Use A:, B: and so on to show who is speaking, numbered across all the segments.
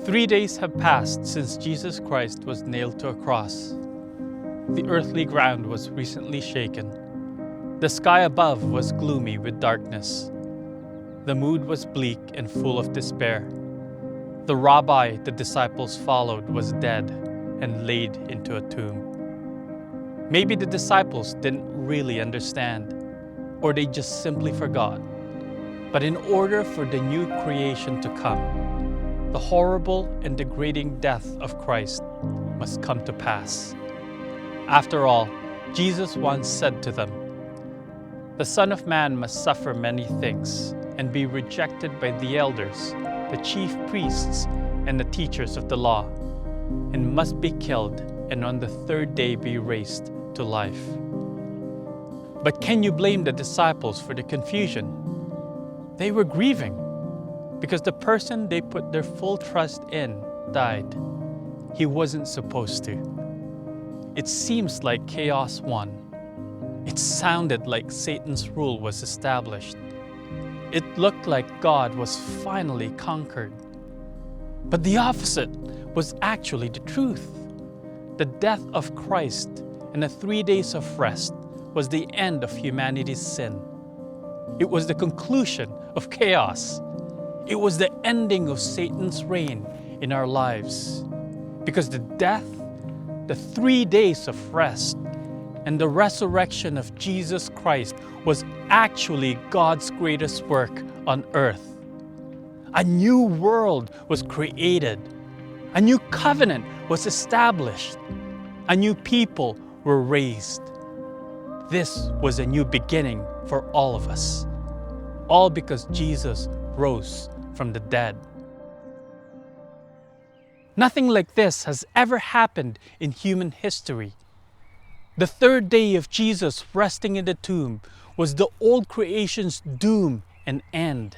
A: 3 days have passed since Jesus Christ was nailed to a cross. The earthly ground was recently shaken. The sky above was gloomy with darkness. The mood was bleak and full of despair. The rabbi the disciples followed was dead and laid into a tomb. Maybe the disciples didn't really understand, or they just simply forgot. But in order for the new creation to come, the horrible and degrading death of Christ must come to pass. After all, Jesus once said to them, "The Son of Man must suffer many things and be rejected by the elders, the chief priests, and the teachers of the law, and must be killed and on the third day be raised to life." But can you blame the disciples for the confusion? They were grieving because the person they put their full trust in died. He wasn't supposed to. It seems like chaos won. It sounded like Satan's rule was established. It looked like God was finally conquered. But the opposite was actually the truth. The death of Christ and the 3 days of rest was the end of humanity's sin. It was the conclusion of chaos. It was the ending of Satan's reign in our lives. Because the death, the 3 days of rest, and the resurrection of Jesus Christ was actually God's greatest work on earth. A new world was created. A new covenant was established. A new people were raised. This was a new beginning for all of us. All because Jesus rose from the dead. Nothing like this has ever happened in human history. The third day of Jesus resting in the tomb was the old creation's doom and end.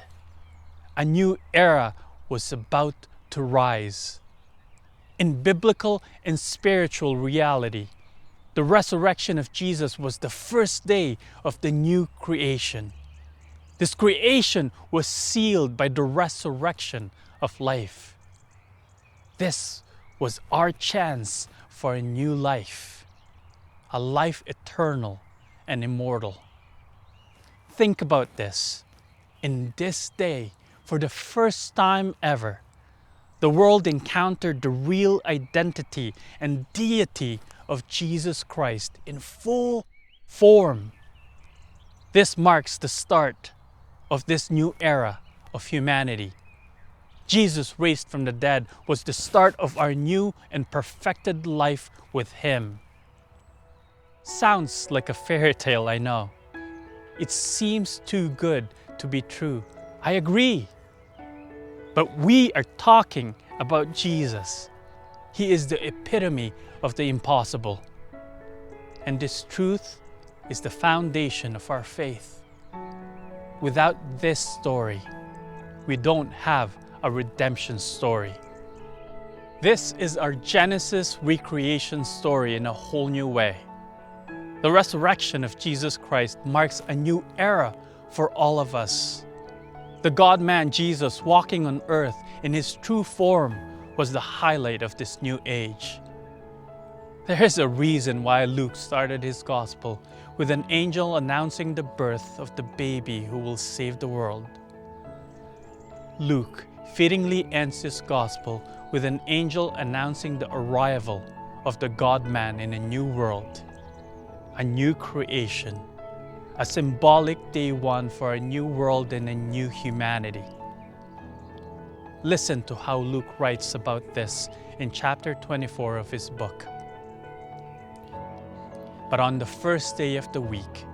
A: A new era was about to rise. In biblical and spiritual reality, the resurrection of Jesus was the first day of the new creation. This creation was sealed by the resurrection of life. This was our chance for a new life, a life eternal and immortal. Think about this. In this day, for the first time ever, the world encountered the real identity and deity of Jesus Christ in full form. This marks the start of this new era of humanity. Jesus raised from the dead was the start of our new and perfected life with Him. Sounds like a fairy tale, I know. It seems too good to be true. I agree. But we are talking about Jesus. He is the epitome of the impossible. And this truth is the foundation of our faith. Without this story, we don't have a redemption story. This is our Genesis recreation story in a whole new way. The resurrection of Jesus Christ marks a new era for all of us. The God-man Jesus walking on earth in His true form was the highlight of this new age. There is a reason why Luke started his gospel with an angel announcing the birth of the baby who will save the world. Luke fittingly ends his gospel with an angel announcing the arrival of the God-man in a new world, a new creation, a symbolic day one for a new world and a new humanity. Listen to how Luke writes about this in chapter 24 of his book. But on the first day of the week,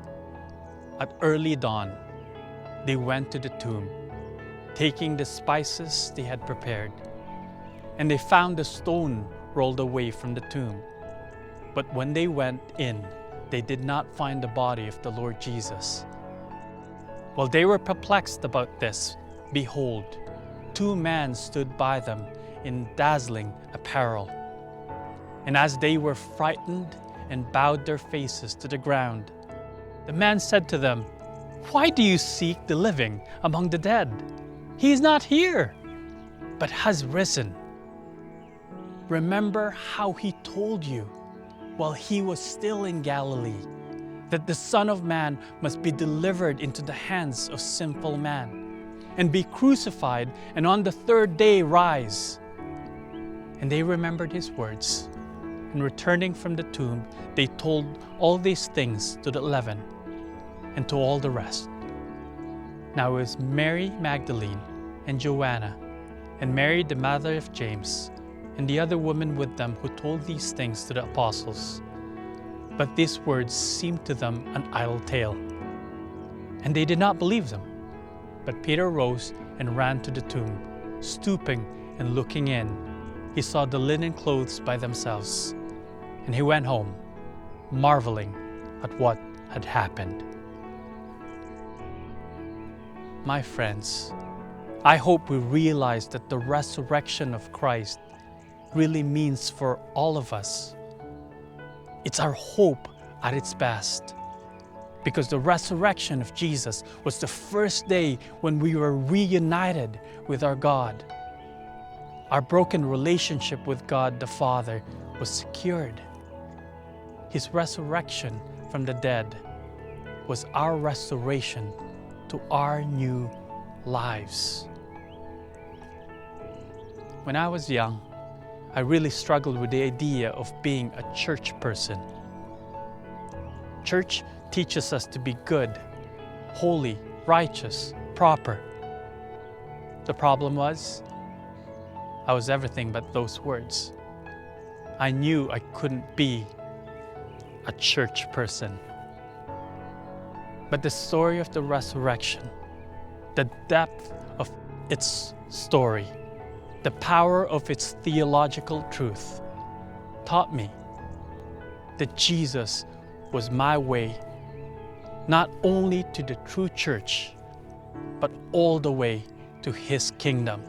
A: at early dawn, they went to the tomb, taking the spices they had prepared. And they found the stone rolled away from the tomb. But when they went in, they did not find the body of the Lord Jesus. While they were perplexed about this, behold, 2 men stood by them in dazzling apparel. And as they were frightened and bowed their faces to the ground, the man said to them, "Why do you seek the living among the dead? He is not here, but has risen. remember how he told you while he was still in Galilee that the Son of Man must be delivered into the hands of sinful man and be crucified and on the third day rise. And they remembered his words, and returning from the tomb, they told all these things to the 11 and to all the rest. Now it was Mary Magdalene and Joanna and Mary the mother of James and the other women with them who told these things to the apostles. But these words seemed to them an idle tale, and they did not believe them. But Peter rose and ran to the tomb. Stooping and looking in, he saw the linen clothes by themselves, and he went home, marveling at what had happened. My friends, I hope we realize that the resurrection of Christ really means for all of us. It's our hope at its best, because the resurrection of Jesus was the first day when we were reunited with our God. Our broken relationship with God the Father was secured. His resurrection from the dead was our restoration to our new lives. When I was young, I really struggled with the idea of being a church person. Church teaches us to be good, holy, righteous, proper. The problem was, I was everything but those words. I knew I couldn't be a church person. But the story of the resurrection, the depth of its story, the power of its theological truth, taught me that Jesus was my way, not only to the true church, but all the way to His kingdom.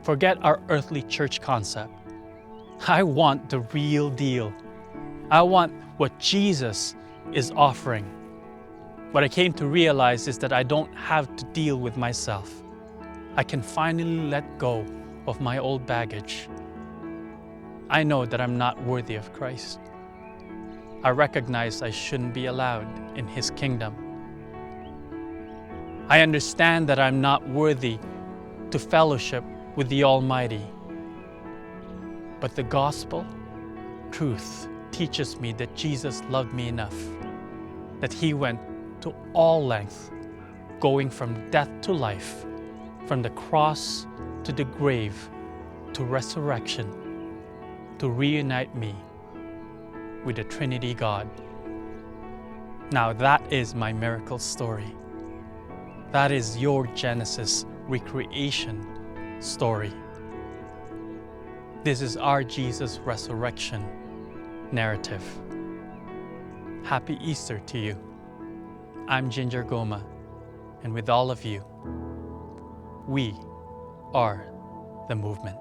A: Forget our earthly church concept. I want the real deal. I want what Jesus is offering. What I came to realize is that I don't have to deal with myself. I can finally let go of my old baggage. I know that I'm not worthy of Christ. I recognize I shouldn't be allowed in His kingdom. I understand that I'm not worthy to fellowship with the Almighty. But the gospel truth teaches me that Jesus loved me enough, that He went to all length, going from death to life, from the cross to the grave to resurrection, to reunite me with the Trinity God. Now that is my miracle story. That is your Genesis recreation story. This is our Jesus resurrection narrative. Happy Easter to you. I'm Jinger Goma, and with all of you, we are the movement.